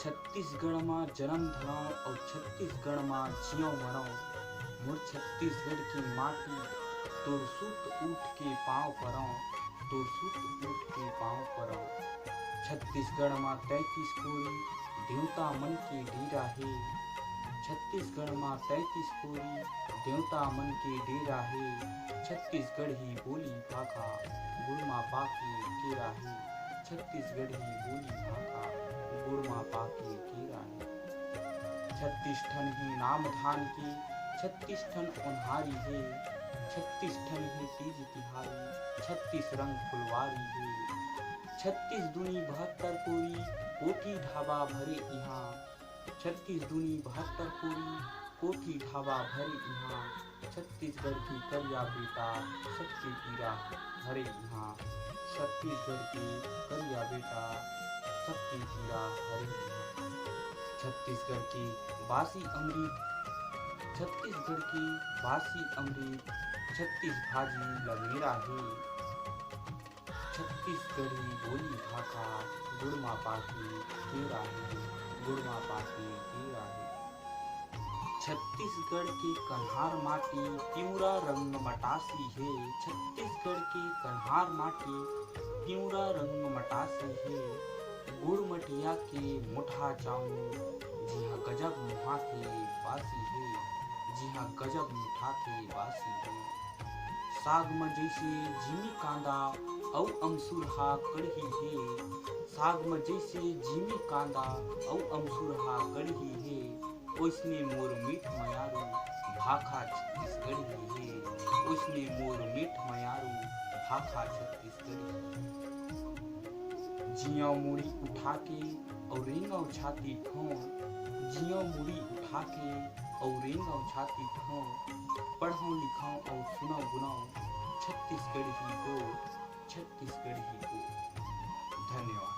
छत्तीसगढ़ में जन्म धरो और छत्तीसगढ़ में जियो मरो। मोर छत्तीसगढ़ की माटी तोर सुत उठ के पाँव परो, तोर सुत उठ के पाँव परो। छत्तीसगढ़ में 33 कोरी देवता मन के डेरा है। छत्तीसगढ़ में 33 कोरी देवता मन के डेरा है। छत्तीसगढ़ ही बोली भाखा गुड़ मा पाके केरा है। छत्तीसगढ़ ही बोली भाखा गुड़ मा पाके केरा है। 36 ठन ही नाम धान के 36 ठन उन्हारी है। 36 ठन ही तीज तिहारी 36 रंग फुलवारी है। 36 दूनी 72 कोरी कोठी ढाबा भरे यहाँ। 36 दूनी 72 कोरी कोठी ढाबा भरे यहाँ। छत्तीसगढ़ की करिया बेटा सबके पीरा भरे यहाँ। छत्तीसगढ़ की करिया बेटा सबके पीरा भरे यहाँ। छत्तीसगढ़ की बासी अमृत, छत्तीसगढ़ की बासी अमृत 36 भाजी लमेरा है। छत्तीसगढ़ी बोली भाखा गुड़ मा पाके केरा है, गुड़ मा पाके केरा है। छत्तीसगढ़ के कन्हार माटी पिउरा रंग मटासी है। छत्तीसगढ़ के कन्हार माटी पिउरा रंग मटासी है। गुड़ मटिया के मुठा चाऊ जिहा गजब मुहा के बासी है, जिहा गजब मुठा के बासी है। साग में जैसे जिमी कांदा औ अमसुर हा कड़ही है। साग में जैसे जिमी कांदा औ अमसुर हा कड़ही है। ओसने मोर मीठ मयारू भाखा छत्तीसगढ़ी है। ओसने मोर मीठ मयारू भाखा छत्तीसगढ़ी। जिया मुड़ी उठा के और रेंगव छाती ठों, जिया मुड़ी उठा के और रेंगव छाती ठों। पढ़ो लिखाओ और सुनाओ गुनाओ छत्तीसगढ़ी को, छत्तीसगढ़ी को। धन्यवाद।